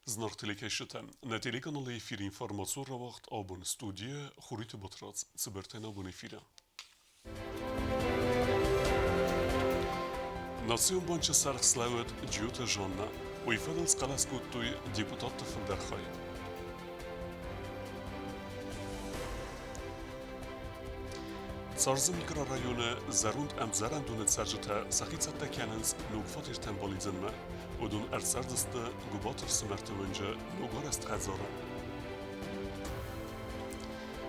Z Noord-Telekeșetem, na telekanale efir informaționăracht abon studie, Hurite Botraț, Țăbărten abon efira. Națion Banca Sarg Slavet, Giuta Jonna, Uifadel Skalaskutui, deputat van der Gai. Sarzı mikrorayonu zarund am zarandunu sarjıta sahicatta kanens nugfatir tembolizanma, odun ersardıstı gubatır smertövünce nugarest gazara.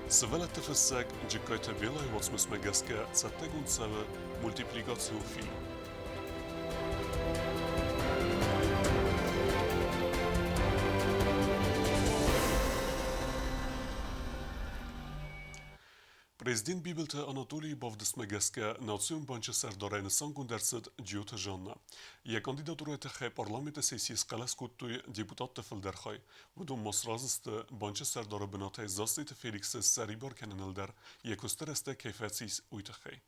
Sıvelet tefessek cikayta belay vatsmus megaska sattegun save multiplikasyon film. Prezident Bibelte Anatolij Bavdismegeska Națion Banca Sardorajne Sangunderset Giuta Jonna. Je kandidatura te parlamenta sesijas Kalaskutui deputat te Felderhaj. Vodom masraziste Banca Sardora benate zasite Felix Saribor Kenenelder je kostereste kejfetsis uitehaj.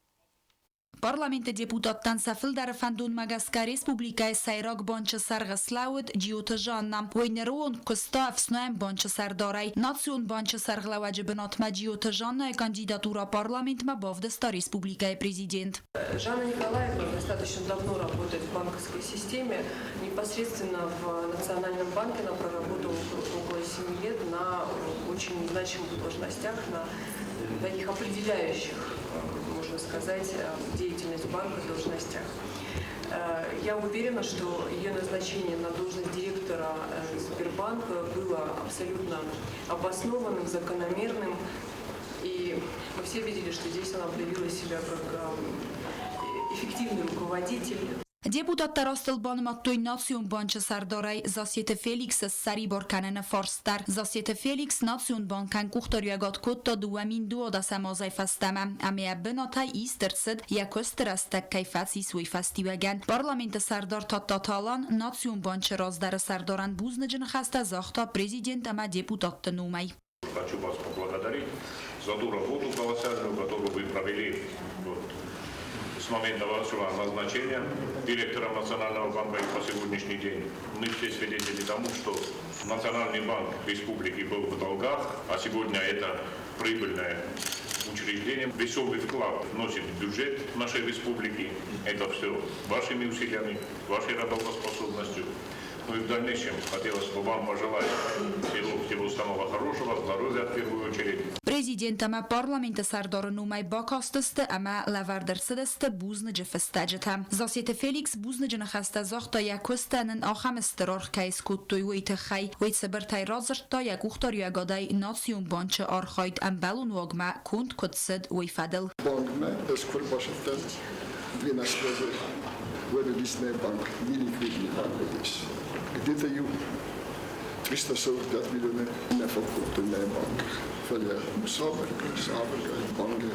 Parlamenti deputattan Safildar Fandun Magaska Respublika Sajrag Banca Sarga Slaut Giuta Jonna. Wojneruon Kosta Fsnoem Banca Sardaraj. Națion Banca Sargla Wajibenat ma Giuta Jonna кандидатура парламент ма Бавдеста Республика президент. Жанна Николаевна достаточно давно работает в банковской системе. Непосредственно в Национальном банке она проработала около 7 лет на очень значимых должностях, на таких определяющих, можно сказать, деятельность банка должностях. Я уверена, что ее назначение на должность директора Сбербанка было абсолютно обоснованным, закономерным. И мы все видели, что здесь она проявила себя как эффективный руководитель. Deputatta Rastelban Mattoy Națion Banca Sardaraj Zasjete Felix Saribor Kanene Farstar. Zasjete Felix Națion Bankan kuhtarjagat kotta duamin duoda samazaj fastame, ami ebben a taj isterced jakosztereztek kejfáci svoj fesztivegen. Parlamente Sardar tattatalan Națion Banca Razdara Sardaran buznegyen hasta zahta президент ама депутатта numai. Хочу вас поблагодарить за ту работу колоссальную, которую вы провели с момента вашего назначения директором Национального банка и по сегодняшний день. Мы все свидетели тому, что Национальный банк республики был в долгах, а сегодня это прибыльное учреждение. Весомый вклад вносит в бюджет нашей республики. Это все вашими усилиями, вашей работоспособностью. Ну и в дальнейшем хотелось бы вам пожелать всего самого хорошего, здоровья в первую очередь. Президент ама parlamenta Sardar numai bakasteste ама lavardersedeste buznege festageta. Zasjete Felix buznege hasta zahta jakostanen achamesterar kajskuttoy uitechaj, uitsebertaj razerta jakuchtarja gadaj Națion Banca Arhajd ambelun wagma kunt kotsed uifadel. Bankme, skoro 12 года выродисная банк, неликвидный банк здесь. Где-то 345 миллионов нефокультурная банк. Фаля Мусаберга, банки,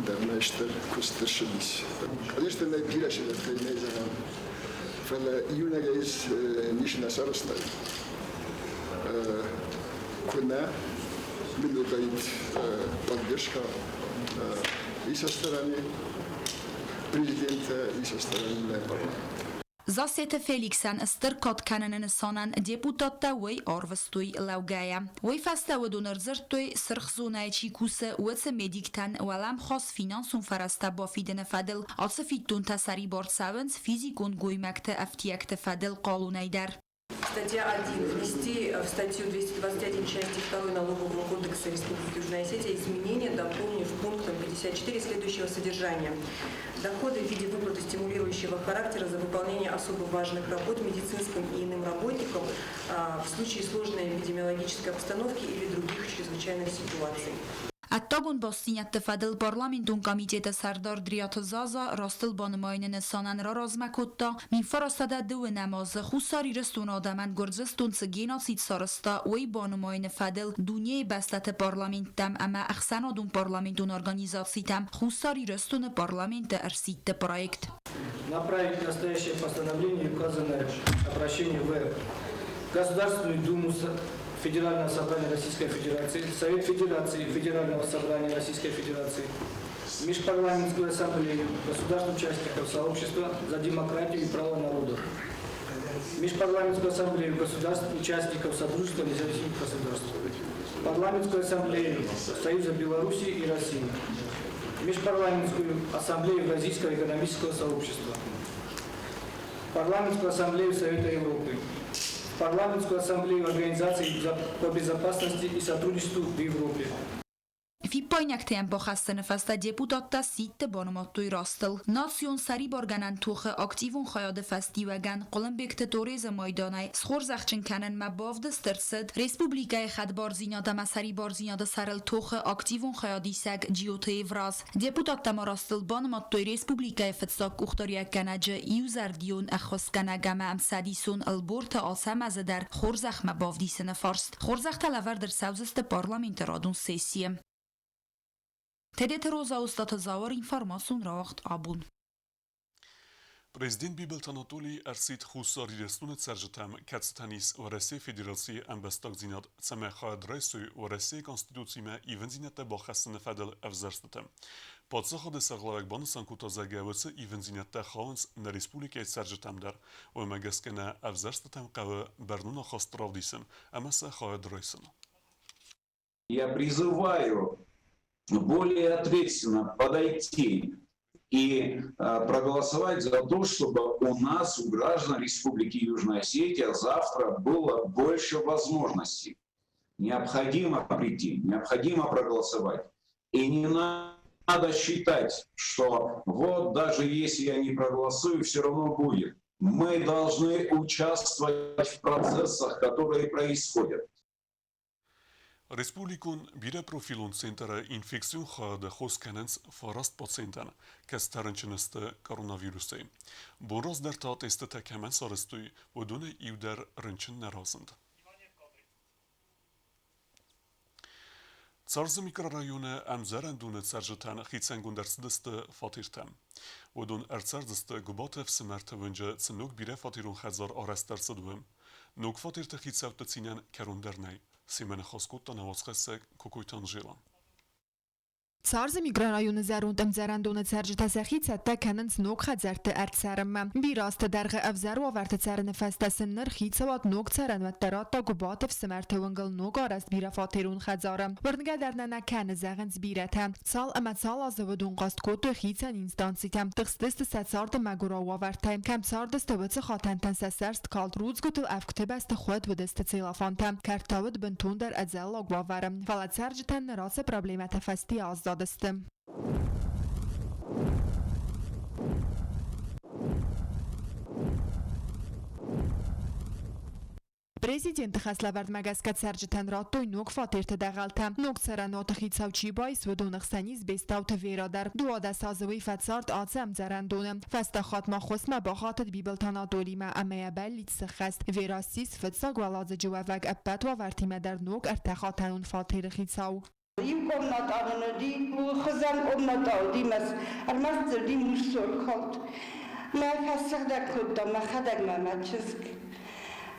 дернеште, костешились. Конечно, не пираши, это не знаю. Фаля юнага из нишна саростай. Куна, минутает поддержка и со стороны президента и со стороны парламента. Zasjete Felixen sterkat kanenen sanan deputatta way arvestui laugaja. Way fasta ودونرزرتوي سرخزونای چیکوسه وڅ مدیکتن ولم خاص فینانسون فرسته با فیدن فدل عاصفیتون تسری بار ساونس فیزیکون گویمکت افتیکت فدل قالونای در. Статья 1. Внести в статью 221 части 2 Налогового кодекса Республики Южная Осетия изменения, дополнив пунктом 54 следующего содержания. Доходы в виде выплаты стимулирующего характера за выполнение особо важных работ медицинским и иным работникам в случае сложной эпидемиологической обстановки или других чрезвычайных ситуаций. Attagон bastiniat tefadel parlamentun komitete Sardar Driat Zaza rastel banmainen sanan razmakotta min farastada due namaz khusari restun adaman gorzestun genocid sarasta oi banmain fadel dunye bastat parlamentam ama axsanadun parlamentun организациям khusari restun парламента арситте проект. Направить настоящее постановление и указанное обращение в Государственную Думу Федерального собрания Российской Федерации, Совет Федерации Федерального собрания Российской Федерации, Межпарламентскую ассамблею государств-участников сообщества за демократию и права народов, Межпарламентскую ассамблею государств-участников Содружества независимых государств, Парламентскую ассамблею Союза Беларуси и России, Межпарламентскую ассамблею Евразийского экономического сообщества, Парламентскую ассамблею Совета Европы, Парламентскую ассамблею Организации по безопасности и сотрудничеству в Европе. Fipajnak tempo خسته fasta deputatta sitte bonomatui rastel. Nation sari borganan tuche aktivun khayade festivagan qolen bektetoriz maidanay schorzachchen kanen ma bavde sterset Respublikay khad barzinada masari barzinada sarel tuche aktivun khayadisag giote evraz. Deputatta marastel bonomatui Respublikay fetsak ukhtaria kanaje iuzardion akhoskanagama am sadison alborta asamaze dar khorzach ma bavdisene farst. Khorzach talavar der sauzeste parlament radun sessie. TDT Roza ustată zaur informasun racht abun. Prezident Bibelt Anatolii ersit huszari restunit sergetem Ketstanis Orese Federalsi ambastak zinat ceme khadresu Orese konstitucime i venzinete bo khasne fedel evzerstetem. Podsacha de saglavek banasan kutazagavetse i venzinete khans na Respublikay sergetem der o megeskene evzerstetem qawe bernuna khastravdisen amasa khadresen. Я призываю более ответственно подойти и проголосовать за то, чтобы у нас, у граждан Республики Южная Осетия, завтра было больше возможностей. Необходимо прийти, необходимо проголосовать. И не надо считать, что вот даже если я не проголосую, все равно будет. Мы должны участвовать в процессах, которые происходят. Respublikun bire profilun centre infeksion khade khoskenens farast patienten kestarençeneste koronavirusy. Boros der tat este kemen sarıstı ve dune iuder rınçın nerazend. Çarzı mikrorayonu emzeren dune serjeten xitsengundersdeste fatirtem. ve dun erçerdeste gubatev smerte vânge cenuk bire fatirun xezar arestersăduem. Nuk fatir te xitsev te cinen kerundernei. Simene xaskutta nevazxesek kukujtan žilan. Царзы микрорайоны зарунтам зарандоны царжита захицатта канын снок хадзарты арцарымма. Бирасты дарғы авзару аварты царыны фастасынныр хицават нок царан ваттаратта губатов смарты выңгыл нок араст бира фатерун хадзарым. Вырнга дарнана каны зағын збиратам. Цал ама цал азывы дунғаст коту хицан инстанцитам. Тықстысты сацарды магура вавартайм. Кам цардысты выцы хатантан сасарст калт рудзгутыл авктыбасты хуат выдысты цилафантам. Картавыд бынтундар адзаллог ваварым. Фала царжитан нарасы проблемата фасти азда. Президент Хаславард Магаскат Сарджитан Раттой нук фатирте дағалтам. Нук царанот хицавчи байс в дунахсаниз бестаут верадар. Дуада сазовый фатсард ацам зарандонам. Фастахат ма хосма бахатت бибелтана долима амая балlit сخست. Верасис фатсаг валаз جوافق ابت و ورتیمه در نوک ارتخاتنون فاتر خیصاو. Им комната ди, хазан комната димас, армас ди мусор кот. Ма фасагда кутта, ма хадаг ма мачск.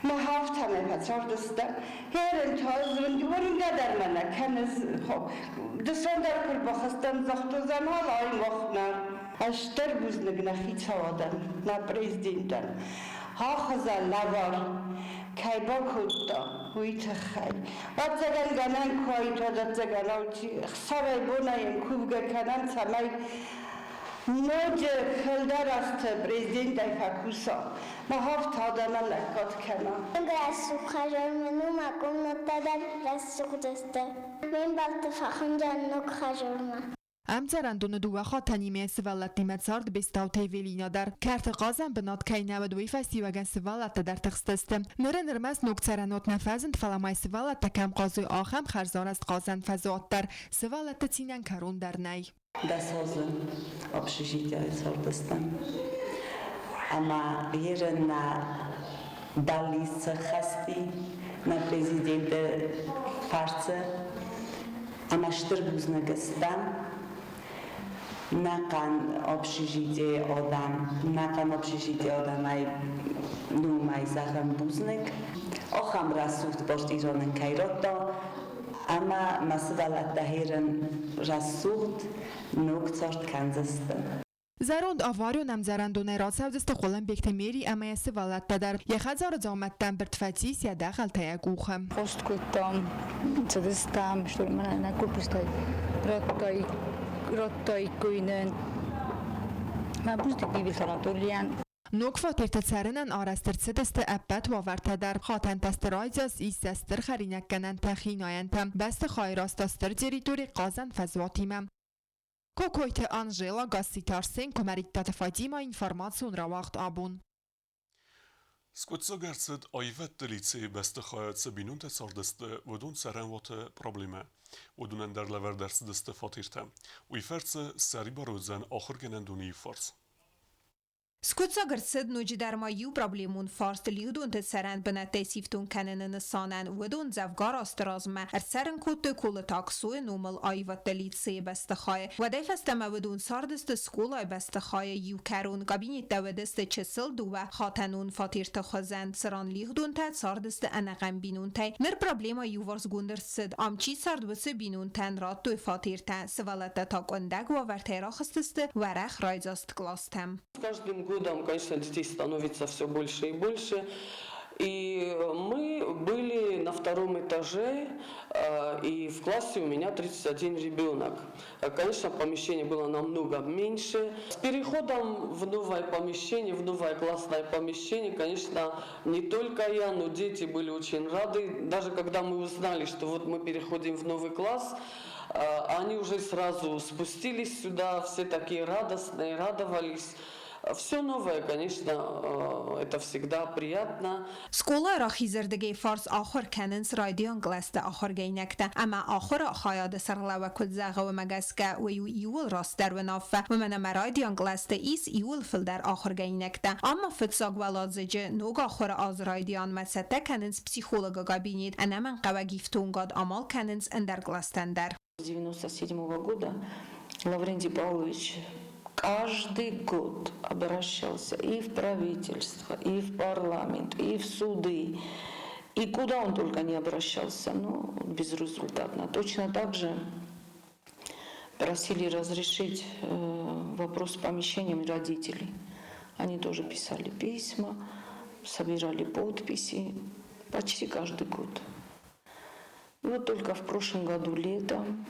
Ма хафтаме фасардста. Херен тозун дворинга дармана канас хо. Дсондар кур бахастан захто замал ай мохна. Аштер бузнагна хицавадан на президентан. Ха хазан лавар. Кайба кутта, уйта хай. Ватсаган ганан койта датсаган аучи. Хсавай бонаем кубга канан самай. Ноджи хелдар аст президент айфакуса. Махафт адана лекат кана. Гасу хажармену макомната дар расугдасте. Мен балты фахунжан нок хажарма. ام زرندون دو خاتنی می سوالت دیمت سارد بستاو تیویلینا در کرت قازم بنات کای نود وی فستی وگن سوالت در تخستستم نره نرمس نوک زرنات نفذند فلامای سوالت تکم قازوی آخم خرزار است قازند فضات در سوالت تینن کرون در نی دستازن общежития сардастан ама ерен на дали се хасти на президент фарце ама штърбузна гастан Накан общежитие одам ай нумай захам бузник. Охам расуфт поштиронен кайрото. Ама масвалат дахерен расуфт нук цорт канзастен. زراند آوارو نم زرندونه راسه دست خولن بیکتمیری اما سوالت تدر یخزار زامتن برتفتیس یا داخل تیاگوخم. Post kutam, co dostałam, że mnie na kupus tej rotoj kuinen. Ma buźdy bibi sanatolian. نوک ترتسرنن آرستر سدست ابت و ورته در خاتن تسترایزس ایستر خرینک کنن تخیناینتم بست خای راستاستر جریتوری قازن فزواتیمم. کوکویت آنژیلا گاسیتارسین کمریت تفادیما اینفورماسیون را وقت آبون. Skutso gercet aivet lice beste chayat sabinunte sardeste vodun serenvate probleme. Vodun der lever deste fatirte. Uiferce seribarozen achir genenduni fors. Skutsagertsed nuji در مایو پرابلمون فارست لیودون تسرند بنته سیفتون کنن نسانن ودون زفگار استرازمه ارسرن کود کول تاکسوی نومل آیوات دلیتسی بستخای و دیفستم ودون ساردست سکولای بستخای یو کرون گابینیت دودست چسل دوه خاتنون فاتیرت خوزند سران لیودون تد ساردست انقم بینون تای نر پرابلما یوورز گوندرسد آمچی سارد وسه بینون تن رات دوی فاتیرتن سوالت تاکوندگ و ورته راخستست ورخ رایزاست کلاستم. Годом, конечно, детей становится все больше и больше. И мы были на втором этаже, и в классе у меня 31 ребенок. Конечно, помещение было намного меньше. С переходом в новое помещение, в новое классное помещение, конечно, не только я, но дети были очень рады. Даже когда мы узнали, что вот мы переходим в новый класс, они уже сразу спустились сюда, все такие радостные, радовались. Все новое, конечно, это всегда приятно. سکولا را خیزردگی فارس آخر کننس رایدیان گلست آخر گینکته اما آخر خیاد سرلا و کل زغه و مگسکه و یول راست در و نافه و من مرایدیان گلست ایس یول فل در آخر گینکته اما فتساگ و لازجه نوگ آخر آز رایدیان مسته کننس پسیخولوگا گابینید انا من قوه گیفتونگاد عمال کننس اندر گلستندر. 97 года Лаврентий Павлович каждый год обращался и в правительство, и в парламент, и в суды. И куда он только не обращался, но безрезультатно. Точно так же просили разрешить вопрос с помещением родителей. Они тоже писали письма, собирали подписи почти каждый год. И вот только в прошлом году летом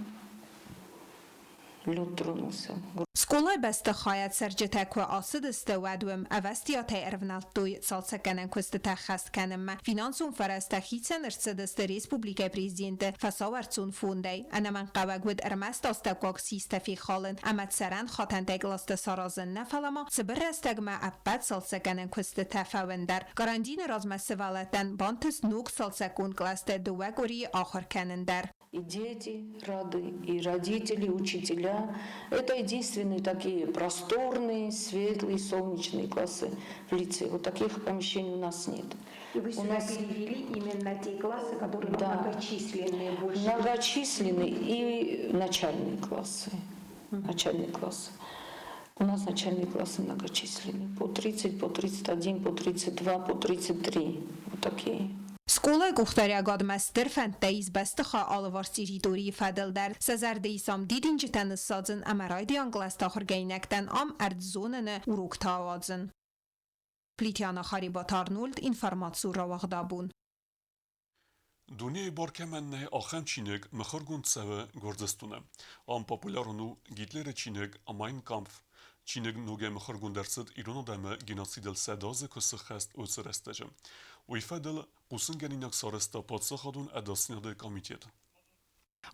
лед тронулся. سکولای بسته خواهد سرجتک و آسد استوادوم اوستیات ارونالتوی سالسه کنن کست تخست کنم فینانسون فرسته خیچن ارسدست ریسپوبلیک پریزیدنت فساورتسون فونده انا من قوگود ارمست استقاق سیستفی خالن امت سرن خاتن تگلاست سارازن نفلما سبر استگما ابد سالسه کنن کست تفاوندر گراندین رازمه سوالتن بانتس نوک سالسه کن گلاست دوگوری آخر کنندر. И дети рады, и родители, и учителя. Это единственные такие просторные, светлые, солнечные классы в лицее. Вот таких помещений у нас нет. И вы сюда перевели именно те классы, которые многочисленные больше? Многочисленные и начальные классы. Начальные классы. У нас начальные классы многочисленные. По 30, по 31, по 32, по 33. Вот такие. سکولای گفتاریگاد مستر فنتیز بستخا آلوارسی دوری فدل در سزرده سام دیدین جتن سازن امرایدی انگلست آخر گینکتن ام اردزونن اروکتا آوازن. پلیتیانا خاریبات آرنولد اینفرماتسو را وغدابون. دنیای بارکمنه آخم چینگ مخارگون سوه گردستونه. ام پاپولارونو گیتلر چینگ اماین کامف. چینگ نوگه مخارگون درصد ایرانو دمه گیناسیدل سدازه کسه خست او سرستجم. ویفادل قوسنگنینک سارستا پادساخادون اداسنیاده کامیتید.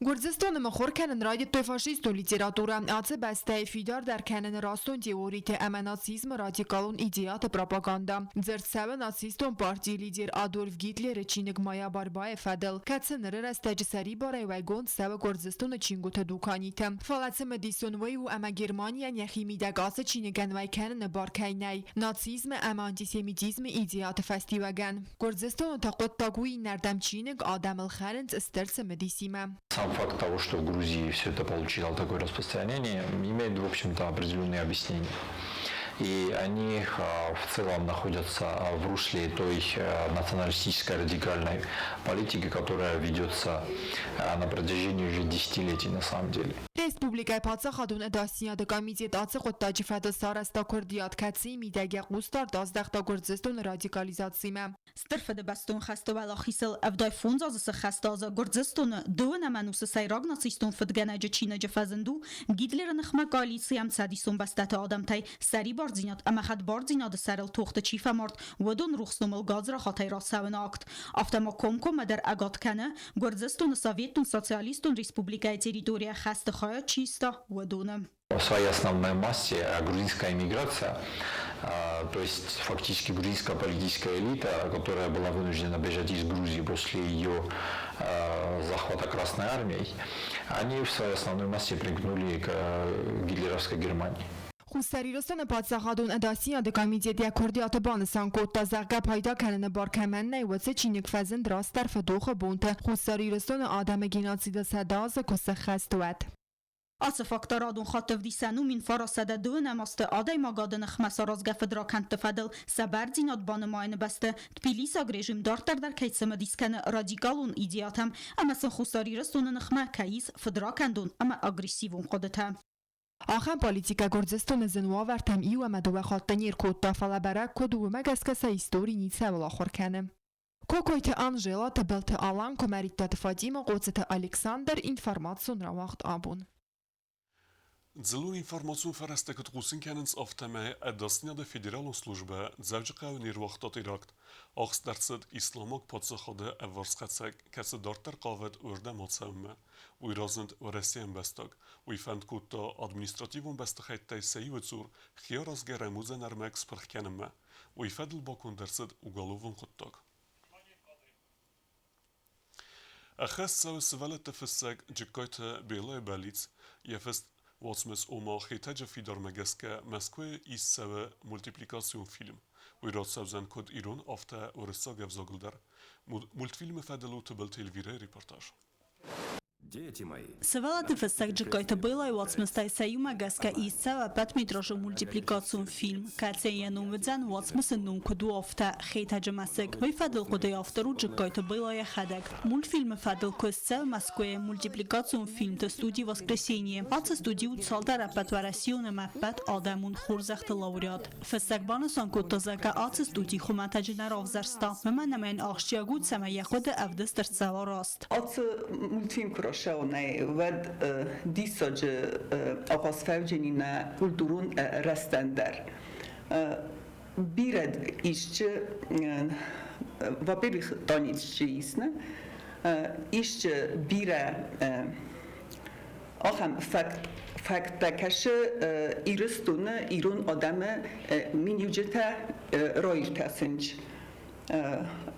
گرزستان مخور کنن رای فاشیست و لیتراتورا آتش بسته فیدار در کنن راستون تئوریت امناتسیزم رادیکالون ایدئات پروپاگاندا زرد سو ناتسیستون پارتی لیدر آدولف گیتلر چینگ مایا باربای فدل کتسن رستج سری باره و گوند سو گرزستان چینگو تدوکانیتم فالت مدیسون وی و اما گرمانیا نخی میدگاس چینگن وی کنن بارکینای ناتسیزم اما آنتیسمیتیزم ایدئات فستیوگن گرزستان تقوت تاگوی نردم چینگ آدم الخرنت استرس مدیسیمه. Сам факт того, что в Грузии все это получило такое распространение, имеет, в общем-то, определенные объяснения. и они в целом находятся в русле той националистической радикальной политики, которая ведется на протяжении уже десятилетий на самом деле. Respublikaya Paçaxadun edasiyada komitet açıq ottacı fədasarəsta Kurdiyat kətsi midəgə qustar dazdaqda Gürcistan radikalizasiyme. Stırfıdı bastun xəstə və laxisıl əvday funzazısı xəstazı Gürcistan dövün əmənusı sayraq nasiston fıdgənəcə Çinəcə fəzindu gidlərin xmə koalisiyam sadison bəstəti adamtay sari barzinat əməxət barzinadı səril toxtı çifəmart vədun ruxsnumul gazra xatayra səvin akt. Aftama komkomədər əqatkənə Gürcistan Sovetun Социалистун Республикая территория Хастахая чисто вадуна. В своей основной массе грузинская эмиграция, то есть фактически грузинская политическая элита, которая была вынуждена бежать из Грузии после ее захвата Красной Армией, они в своей основной массе пригнули к гитлеровской Германии. Xusarirostan Paçaxadun edasiyada komitetiya Kurdiyat banısan kotta zaqqa payda kanını barkamenne ve Çinik fazın drast tarafı doxu bunta. Xusarirostan adamı genocida sadaz kosa xastuat. Asë faktoradun khatëv disanu min farasada dënë mastë adaj magadën xmasa razga fedrakant të fadël sa bardzinat banë majnë bastë Tbilisa grejim dartar dar kajtësë më diskënë radikalun idiatam ama sën xusarirostan në xma kajis fedrakandun ama agresivun kodëta. آخر پالیتیکا گرجستان زنوار تم ایو امدو و خاطنیر کود تافلا برای کدو مگسکس هیستوری نیسه ولا خورکنه. کوکویت آنژلا تبلت آلان کمریت فادیم قوزت الکساندر اینفرماسیون را وقت آبون. Цelu информацион фарастекот Русинкенens автаме дасняда федерална служба завжакав нирвахтат Иракт ахсдарцад исламок подсахода аварскацак касы дартар qaved urda matsavme уйразند ورسیم بستگ ویفند کتا ادمنستراتیون بستخیت سیوزور خیار از گرموز نرمکس پرخکنمه ویفدل باکن درصد وگالوون خطاگ. أخذ سوى سوالة تفسك جكايت بيلا باليتس يفست واتمس اوما خيتاجة في دار مجسكا مسكوه إيس سوى مولتيبليكاسيون فيلم ويراد سوزن كود إيرون أفتا ورسا جفزاقل در مولتفيلم فادلو تبل تلفيري ريبورتاج. Севала тефесак джекайта была и ватсместай саюма гаска и сава 5-метража мультипликацион фильм. Каце янум ведзан ватсмесен нум коду афта хейта джамасек. Вай фадл кодай автору джекайта была я хадак. Мультфильм фадл косцев Москве мультипликацион фильм то студии воскресенье. Аца студию цалдара патварасиона маппат адамун хурзахта лауреат. Фесак банасан котазака аца студии хумата дженерав зарста. Меман намайн ахшчиагут сама яхода авдестер цала раст. Аца мультфильм شاونه ود دیساج آغاز فوجنی نه کلتورون رستندر بیرد ایشچه во-первых تانیچ چیست نه ایشچه بیره آخم فکت بکش ایرستونه ایرون آدم مینیوجته رایرته سنج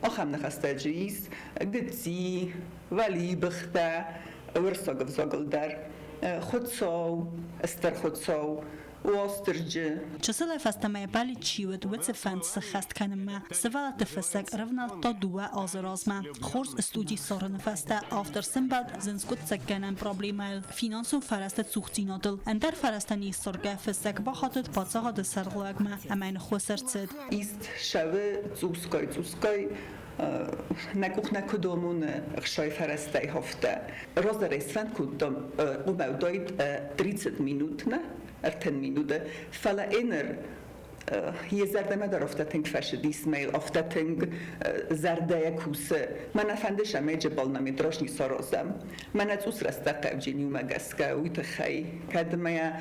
آخم نخسته جیست گدزی ولی بخته ورساق بزاقل در خودساو استر خودساو واسترجه Часила фастаме пали чиует веце фант се хаст канема севала тефесек равнал то дуа азразма хорс студии сорн фаста автор симбад зенскут секкенен проблемал финансов фарасtet сухтинодл эндер фарастани сорга фесек ба хатет пацагад сарглагма амайн хосерцет ist шаве цускай نکوخ کدومون خشای فرسته هفته راز در اسفند کدوم قوم داید 30 minut نه 10 minut فلا اینر یه زرده ما در افتادن کفش دیسمیل افتادن زرده کوسه من افندش هم جبال نمیدرش نیست رازم من از اوس رسته قبجینی و مگسکه ویت خی کدمه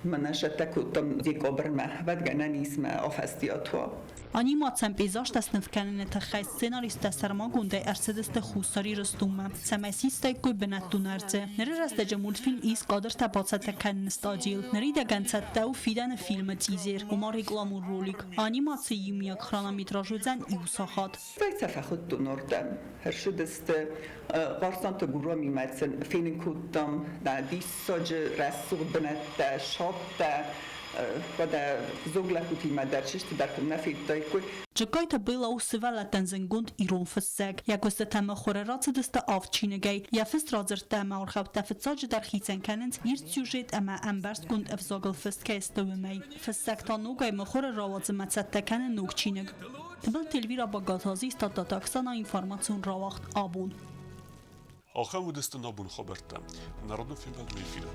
من شده کدوم یک آبرمه بدگنه نیسم آفستیاتوا Animația pejzaș stănfcanene të khaj scenarist të sarmagunde Ercedes të khusari rëstume. Samesiste kuj benat tunarce. Nërë rast të multfilm is kadër të pacat të kanë stagjil. Nërë dhe gancat të u fida në filmet izir. U ma reklamur rolik. Animacja jimjak chronometrajuzan i usahat. Vajca fachut të nordem. Hershudest varsan të gurua mi macen finin kutam da disojë rasur benet të shot të وده زوجلك ما درشش تدركنا في التايكوي Czekajta była usuwala ten zengund i rumfysek. Jako z teme choreracy dysta awczynegej. Ja festrodzer teme orchał ta fecodzi dar hicen kenens irciużet ama amberskund evzogel festke stowymej. Fessek ta nugaj me chorerawadzy macette kenen nugczynek. To był Telwira Bogatozi sta taksana informacjon rawacht abun. Ochemu dysty nabun Roberta. Narodny film Film.